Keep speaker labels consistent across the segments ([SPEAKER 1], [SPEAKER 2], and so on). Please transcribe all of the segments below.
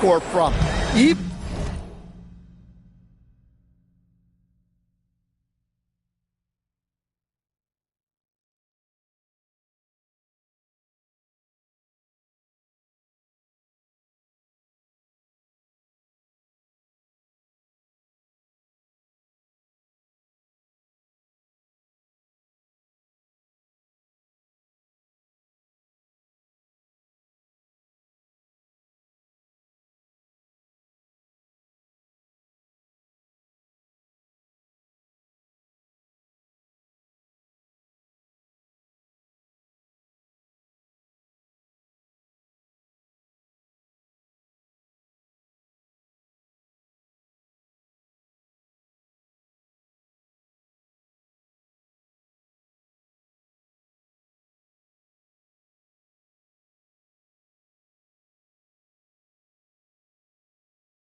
[SPEAKER 1] score from. Even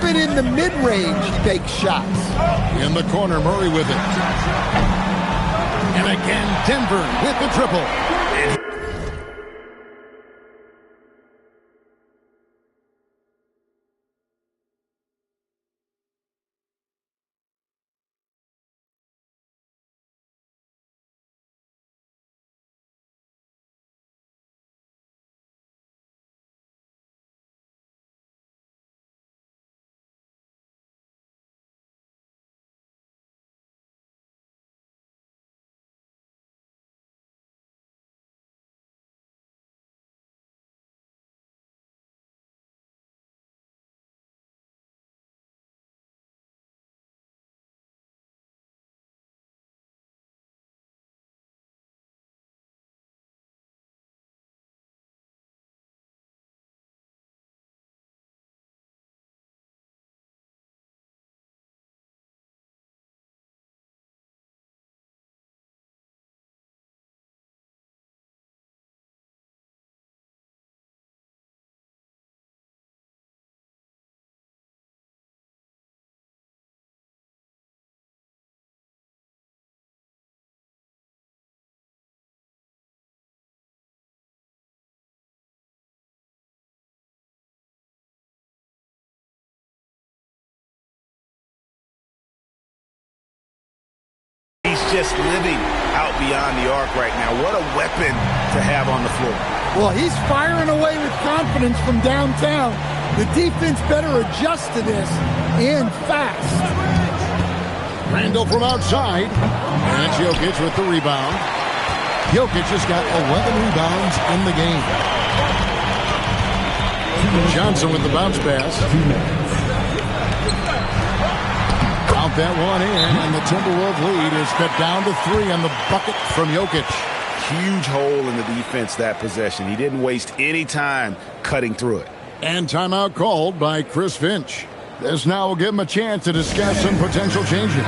[SPEAKER 1] in the mid-range, he takes shots.
[SPEAKER 2] In the corner, Murray with it. And again, Denver with the triple.
[SPEAKER 3] He's just living out beyond the arc right now. What a weapon to have on the floor.
[SPEAKER 1] Well, he's firing away with confidence from downtown. The defense better adjust to this, and fast.
[SPEAKER 2] Randall from outside. And it's Jokic with the rebound. Jokic has got 11 rebounds in the game. Johnson with the bounce pass. Count that one in, and the Timberwolves lead is cut down to 3 on the bucket from Jokic.
[SPEAKER 3] Huge hole in the defense that possession. He didn't waste any time cutting through it.
[SPEAKER 2] And timeout called by Chris Finch. This now will give him a chance to discuss some potential changes.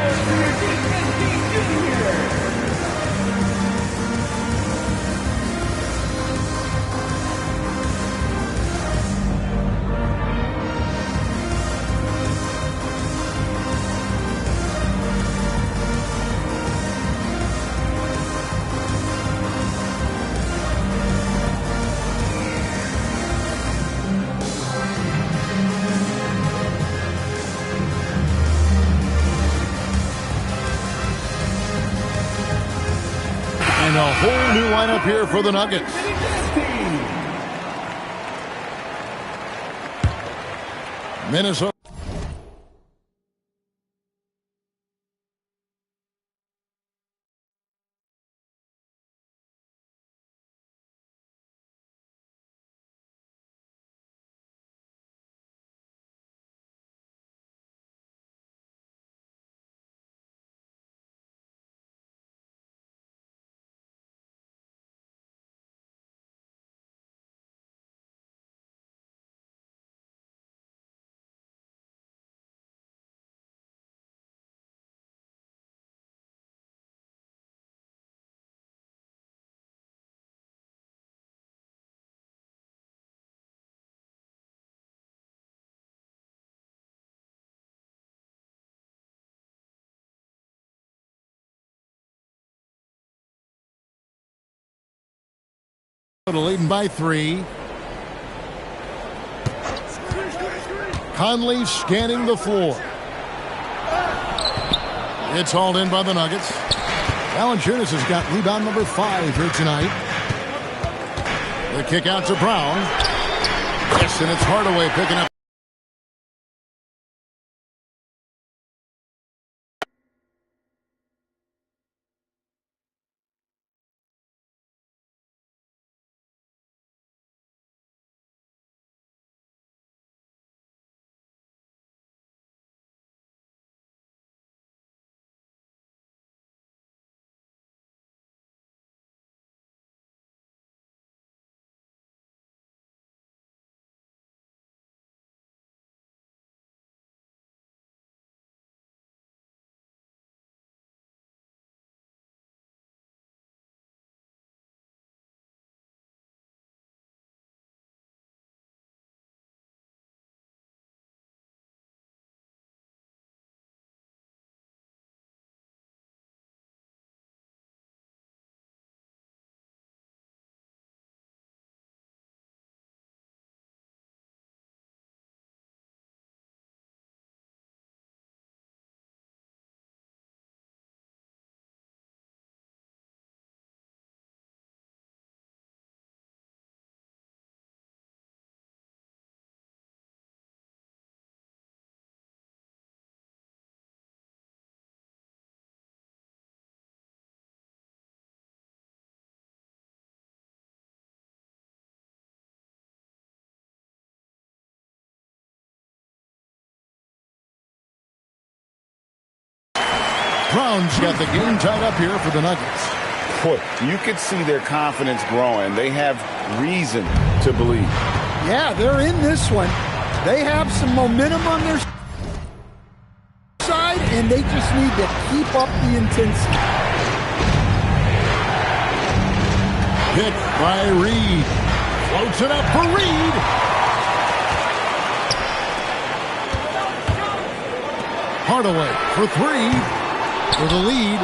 [SPEAKER 2] And a whole new lineup here for the Nuggets. Minnesota. Leading by 3. Conley scanning the floor. It's hauled in by the Nuggets. Valanciunas has got rebound number 5 here tonight. The kick out to Brown. Yes, and it's Hardaway picking up. Brown's got the game tied up here for the Nuggets.
[SPEAKER 3] Boy, you could see their confidence growing. They have reason to believe.
[SPEAKER 1] Yeah, they're in this one. They have some momentum on their side, and they just need to keep up the intensity.
[SPEAKER 2] Pick by Reed. Floats it up for Reed. Hardaway for 3. For the lead,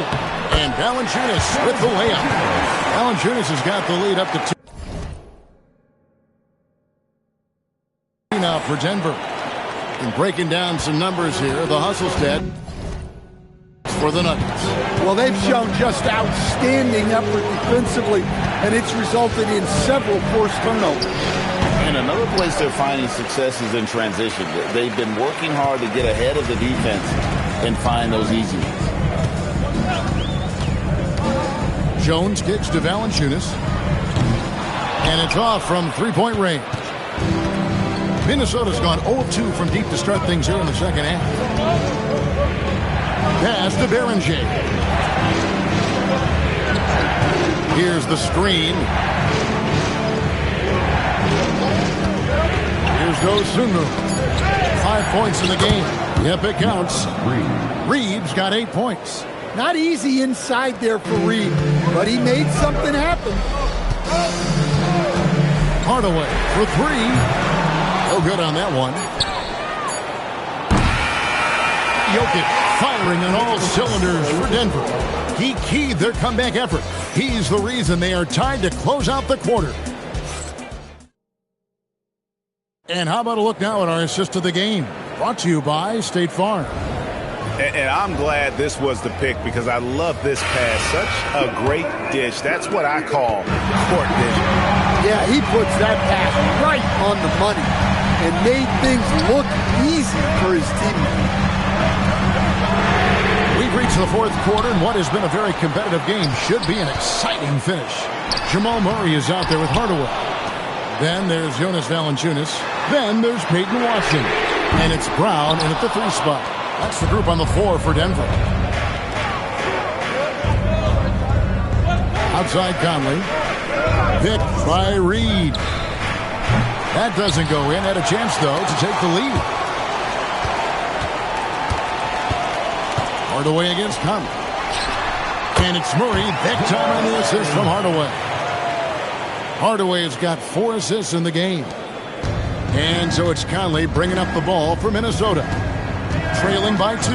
[SPEAKER 2] and Valanciunas with the layup. Valanciunas has got the lead up to 2 now for Denver. And breaking down some numbers here, the hustle stat for the Nuggets.
[SPEAKER 1] Well, they've shown just outstanding effort defensively, and it's resulted in several forced turnovers.
[SPEAKER 3] And another place they're finding success is in transition. They've been working hard to get ahead of the defense and find those easy ones.
[SPEAKER 2] Jones kicks to Valanciunas. And it's off from three-point range. Minnesota's gone 0-2 from deep to start things here in the second half. Pass to Berenger. Here's the screen. Here's Dosunmu. 5 points in the game. Yep, it counts. Reed's got 8 points.
[SPEAKER 1] Not easy inside there for Reed, but he made something happen.
[SPEAKER 2] Hardaway for 3. No good on that one. Jokic firing on all cylinders for Denver. He keyed their comeback effort. He's the reason they are tied to close out the quarter. And how about a look now at our assist of the game? Brought to you by State Farm.
[SPEAKER 3] And I'm glad this was the pick because I love this pass. Such a great dish. That's what I call court vision.
[SPEAKER 1] Yeah, he puts that pass right on the money and made things look easy for his teammates.
[SPEAKER 2] We've reached the fourth quarter, and what has been a very competitive game should be an exciting finish. Jamal Murray is out there with Hardaway. Then there's Jonas Valanciunas. Then there's Peyton Watson. And it's Brown in at the 3 spot. That's the group on the floor for Denver. Outside Conley. Picked by Reed. That doesn't go in. Had a chance, though, to take the lead. Hardaway against Conley. And it's Murray. Big time on the assist from Hardaway. Hardaway has got 4 assists in the game. And so it's Conley bringing up the ball for Minnesota. Trailing by 2.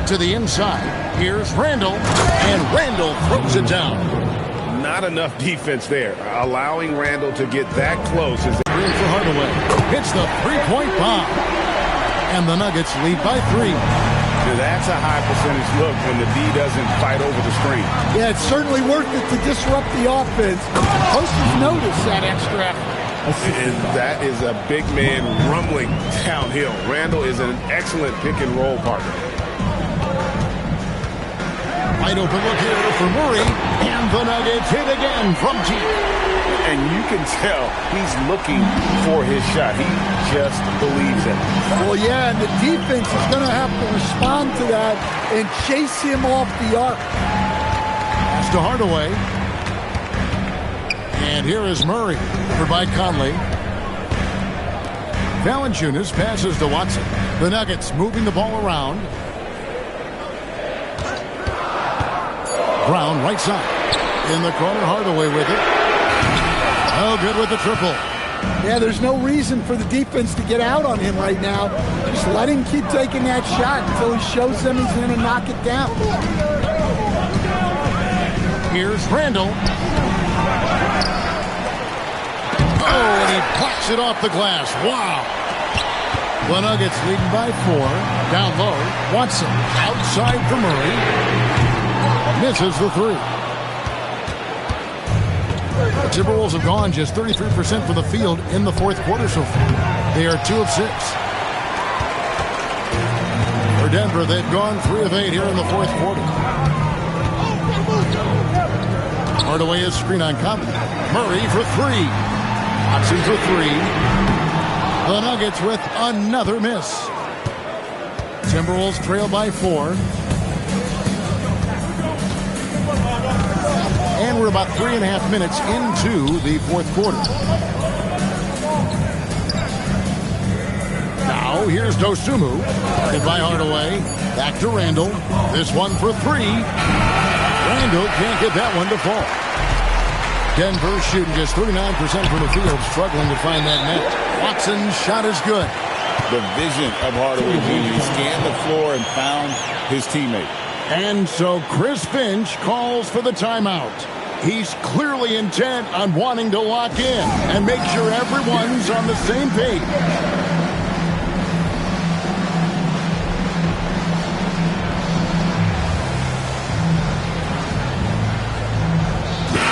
[SPEAKER 2] To the inside. Here's Randall. And Randall throws it down.
[SPEAKER 3] not enough defense there. Allowing Randall to get that close is
[SPEAKER 2] Green for Hardaway. Hits the three-point bomb. And the Nuggets lead by 3.
[SPEAKER 3] That's a high percentage look when the D doesn't fight over the screen.
[SPEAKER 1] Yeah, it's certainly worth it to disrupt the offense. Posters notice that extra effort.
[SPEAKER 3] And that is a big man rumbling downhill. Randall is an excellent pick-and-roll partner.
[SPEAKER 2] Wide open look here for Murray. And the Nuggets hit again from deep.
[SPEAKER 3] And you can tell he's looking for his shot. He just believes it.
[SPEAKER 1] Well, yeah, and the defense is going to have to respond to that and chase him off the arc.
[SPEAKER 2] Pass to Hardaway. And here is Murray. Over by Conley. Valanciunas passes to Watson. The Nuggets moving the ball around. Brown right side. In the corner, Hardaway with it. Oh, good with the triple.
[SPEAKER 1] Yeah, there's no reason for the defense to get out on him right now. Just let him keep taking that shot until he shows them he's going to knock it down.
[SPEAKER 2] Here's Randall. Oh, and he plucks it off the glass. Wow. The Nuggets leading by 4. Down low. Watson outside for Murray. Misses the 3. The Timberwolves have gone just 33% from the field in the fourth quarter so far. They are 2 of 6. For Denver, they've gone 3 of 8 here in the fourth quarter. Hardaway is screen on Conley. Murray for 3. Watson for 3. The Nuggets with another miss. Timberwolves trail by 4. And we're about 3.5 minutes into the fourth quarter. Now, here's Dosunmu. Guarded by Hardaway. Back to Randall. This one for 3. Randall can't get that one to fall. Denver shooting just 39% from the field, struggling to find that net. Watson's shot is good.
[SPEAKER 3] The vision of Hardaway Jr. He scanned the floor and found his teammate.
[SPEAKER 2] And so Chris Finch calls for the timeout. He's clearly intent on wanting to lock in and make sure everyone's on the same page.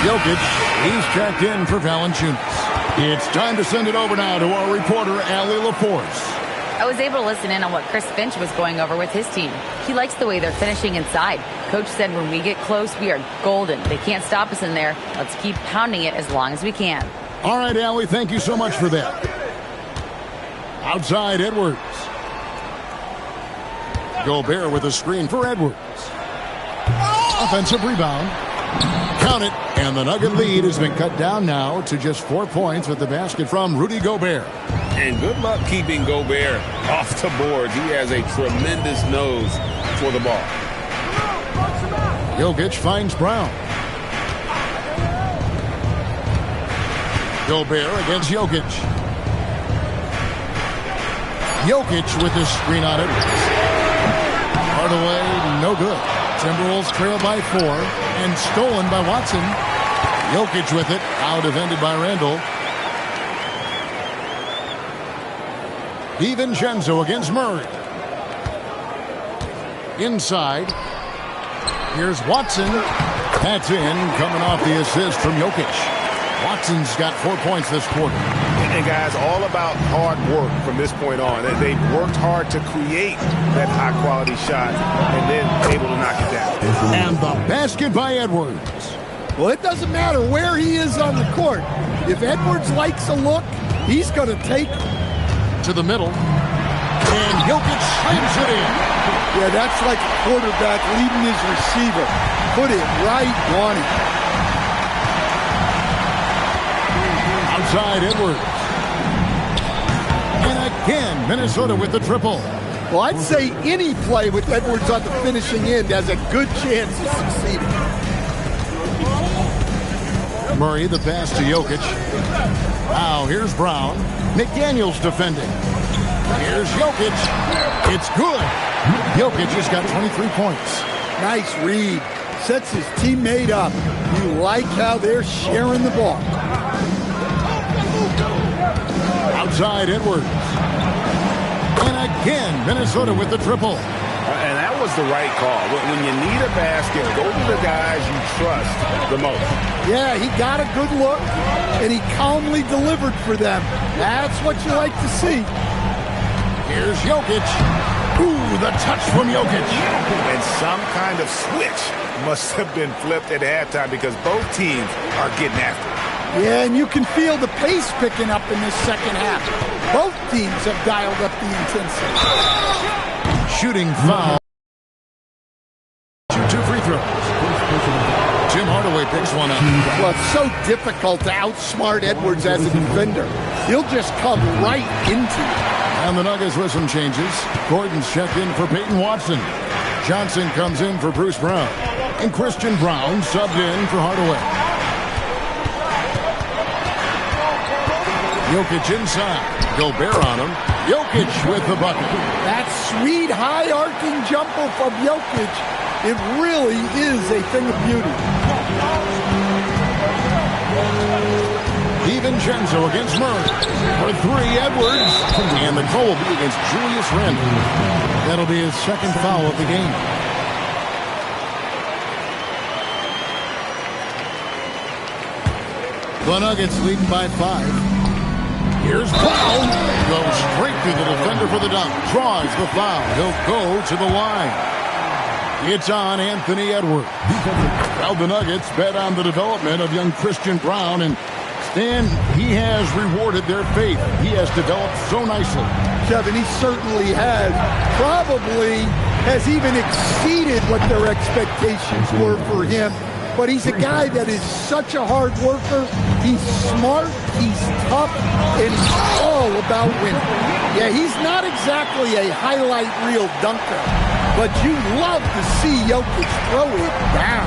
[SPEAKER 2] Jokic, he's checked in for Valanciunas. It's time to send it over now to our reporter, Allie LaForce.
[SPEAKER 4] I was able to listen in on what Chris Finch was going over with his team. He likes the way they're finishing inside. Coach said when we get close, we are golden. They can't stop us in there. Let's keep pounding it as long as we can.
[SPEAKER 2] All right, Allie, thank you so much for that. Outside, Edwards. Gobert with a screen for Edwards. Offensive rebound. Count it. And the Nugget lead has been cut down now to just 4 points with the basket from Rudy Gobert.
[SPEAKER 3] And good luck keeping Gobert off the boards. He has a tremendous nose for the ball.
[SPEAKER 2] Jokic finds Brown. Gobert against Jokic. Jokic with his screen on it. Hardaway, no good. Timberwolves trail by 4 and stolen by Watson. Jokic with it, out defended by Randall. DiVincenzo against Murray. Inside. Here's Watson. That's in, coming off the assist from Jokic. Watson's got 4 points this quarter.
[SPEAKER 3] And guys, all about hard work from this point on. They've worked hard to create that high-quality shot and then able to knock it down.
[SPEAKER 2] And the basket by Edwards.
[SPEAKER 1] Well, it doesn't matter where he is on the court. If Edwards likes a look, he's going to take
[SPEAKER 2] to the middle. And Jokic slams it in.
[SPEAKER 1] Yeah, that's like a quarterback leading his receiver. Put it right on him.
[SPEAKER 2] Outside Edwards. And again, Minnesota with the triple.
[SPEAKER 1] Well, I'd say any play with Edwards on the finishing end has a good chance of succeeding.
[SPEAKER 2] Murray, the pass to Jokic. Now, here's Brown. McDaniels defending. Here's Jokic. It's good. Jokic has got 23 points.
[SPEAKER 1] Nice read. sets his teammate up. You like how they're sharing the ball.
[SPEAKER 2] Outside Edwards. And again, Minnesota with the triple.
[SPEAKER 3] And that was the right call. When you need a basket, go to the guys you trust the most.
[SPEAKER 1] Yeah, he got a good look, and he calmly delivered for them. That's what you like to see.
[SPEAKER 2] Here's Jokic. Ooh, the touch from Jokic.
[SPEAKER 3] And some kind of switch must have been flipped at halftime because both teams are getting after it.
[SPEAKER 1] Yeah, and you can feel the pace picking up in this second half. Both teams have dialed up the intensity.
[SPEAKER 2] Shooting foul. Two free throws. Tim Hardaway picks one up.
[SPEAKER 1] Well, it's so difficult to outsmart Edwards as a defender. He'll just come right into you.
[SPEAKER 2] And the Nuggets with some changes. Gordon's checked in for Peyton Watson. Johnson comes in for Bruce Brown. And Christian Brown subbed in for Hardaway. Jokic inside. Gobert on him. Jokic with the bucket.
[SPEAKER 1] That sweet high-arcing jumper from Jokic, it really is a thing of beauty.
[SPEAKER 2] DiVincenzo against Murray. For three, Edwards. And the goal will be against Julius Randle. That'll be his second foul of the game. The Nuggets lead by 5. Here's Brown. Goes straight to the defender for the dunk. Draws the foul. He'll go to the line. It's on Anthony Edwards. Well, the Nuggets bet on the development of young Christian Brown, and Stan, he has rewarded their faith. He has developed so nicely.
[SPEAKER 1] Kevin, he certainly has. Probably has even exceeded what their expectations were for him. But he's a guy that is such a hard worker. He's smart, he's tough, and he's all about winning. Yeah, he's not exactly a highlight reel dunker, but you love to see Jokic throw it down.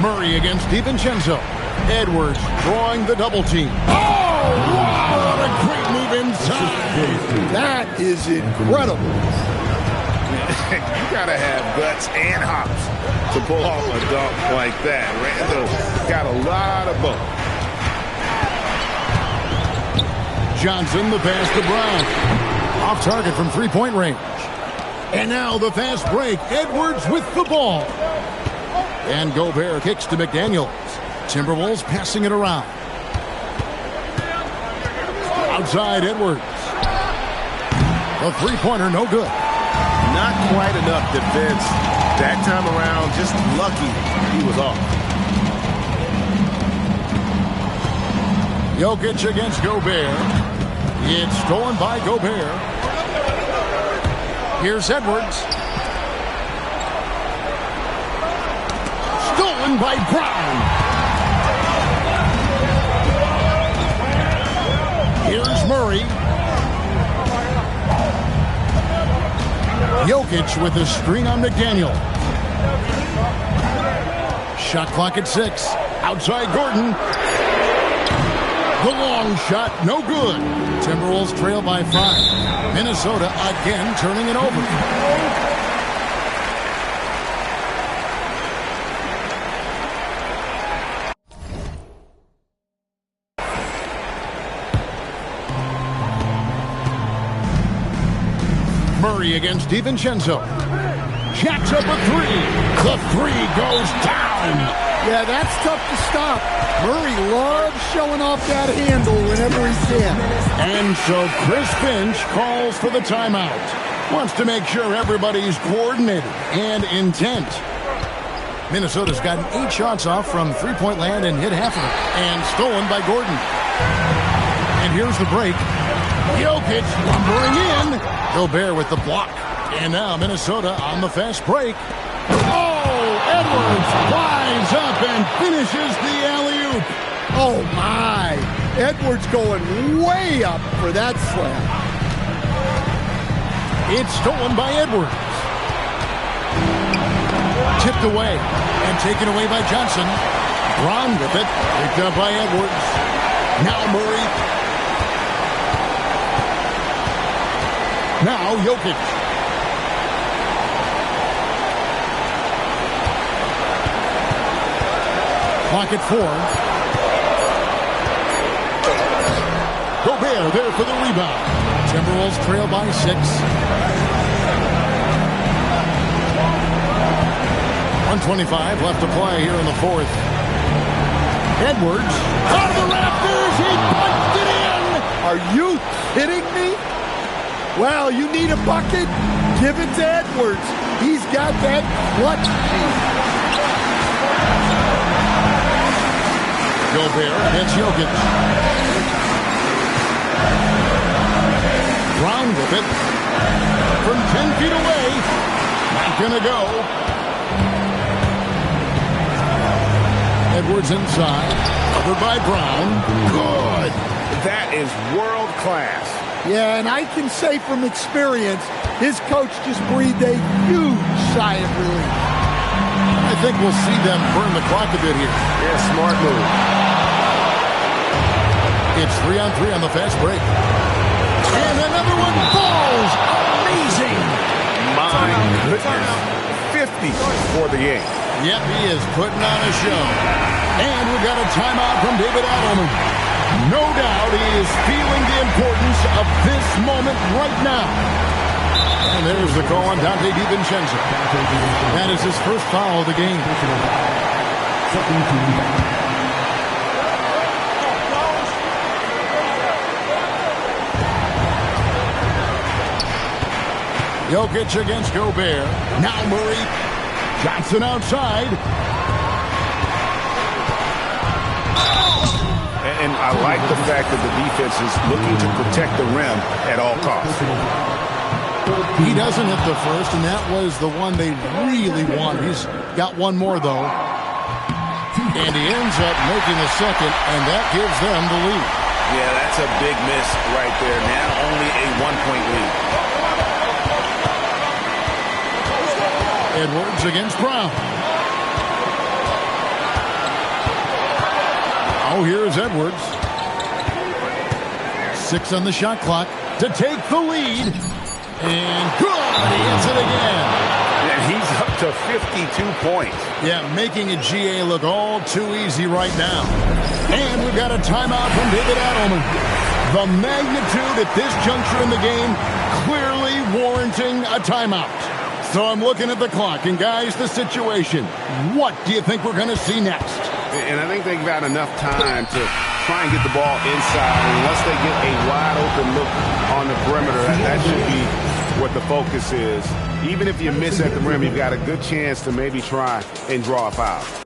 [SPEAKER 2] Murray against DiVincenzo. Edwards drawing the double team. Oh, wow, what a great move inside.
[SPEAKER 1] That is incredible.
[SPEAKER 3] You got to have guts and hops to pull off a dunk like that. Randle got a lot of both.
[SPEAKER 2] Johnson, the pass to Brown. Off target from three-point range. And now the fast break. Edwards with the ball. And Gobert kicks to McDaniels. Timberwolves passing it around. Outside Edwards. The three-pointer no good.
[SPEAKER 3] Not quite enough defense that time around. Just lucky he was off.
[SPEAKER 2] Jokic against Gobert. It's stolen by Gobert. Here's Edwards. Stolen by Brown. Here's Murray. Jokic with a screen on McDaniel. Shot clock at 6. Outside Gordon. The long shot, no good. Timberwolves trail by 5. Minnesota again turning it over. Murray against DiVincenzo. Jacks up a three. The three goes down.
[SPEAKER 1] Yeah, that's tough to stop. Murray loves showing off that handle whenever he can.
[SPEAKER 2] And so Chris Finch calls for the timeout. Wants to make sure everybody's coordinated and intent. Minnesota's gotten 8 shots off from three-point land and hit half of it. And stolen by Gordon. And here's the break. Jokic lumbering in. Gobert with the block. And now Minnesota on the fast break. Oh, Edwards flies up and finishes the alley-oop.
[SPEAKER 1] Oh, my. Edwards going way up for that slam.
[SPEAKER 2] It's stolen by Edwards. Tipped away and taken away by Johnson. Brown with it. Picked up by Edwards. Now Murray. Now Jokic. Clock at 4. Gobert there for the rebound. Timberwolves trail by 6. 1:25 left to play here in the fourth. Edwards out of the rafters. He punched it in.
[SPEAKER 1] Are you kidding me? Well, you need a bucket? Give it to Edwards. He's got that clutch gene.
[SPEAKER 2] Gobert against Jokic. Brown with it. From 10 feet away. Not gonna go. Edwards inside. Covered by Brown. Good.
[SPEAKER 3] That is world class.
[SPEAKER 1] Yeah, and I can say from experience, his coach just breathed a huge sigh of relief.
[SPEAKER 2] I think we'll see them burn the clock a bit here.
[SPEAKER 3] Yeah, smart move.
[SPEAKER 2] It's 3-on-3 on the fast break. And another one falls. Amazing.
[SPEAKER 3] My goodness. 50 for the game.
[SPEAKER 2] Yep, he is putting on a show. And we got a timeout from David Adelman. No doubt he is feeling the importance of this moment right now. And there's the call on Dante DiVincenzo. That is his first foul of the game. Jokic against Gobert. Now Murray. Johnson outside.
[SPEAKER 3] And I like the fact that the defense is looking to protect the rim at all costs.
[SPEAKER 2] He doesn't hit the first, and that was the one they really wanted. He's got one more, though. And he ends up making a second, and that gives them the lead.
[SPEAKER 3] Yeah, that's a big miss right there. Now only a 1-point lead.
[SPEAKER 2] Edwards against Brown. Oh, here's Edwards. 6 on the shot clock to take the lead. And good! He hits it again.
[SPEAKER 3] And he's up to 52 points.
[SPEAKER 2] Yeah, making a GA look all too easy right now. And we've got a timeout from David Adelman. The magnitude at this juncture in the game clearly warranting a timeout. So I'm looking at the clock, and guys, the situation. What do you think we're going to see next?
[SPEAKER 3] And I think they've got enough time to try and get the ball inside. Unless they get a wide open look on the perimeter, that should be what the focus is. Even if you miss at the rim, you've got a good chance to maybe try and draw a foul.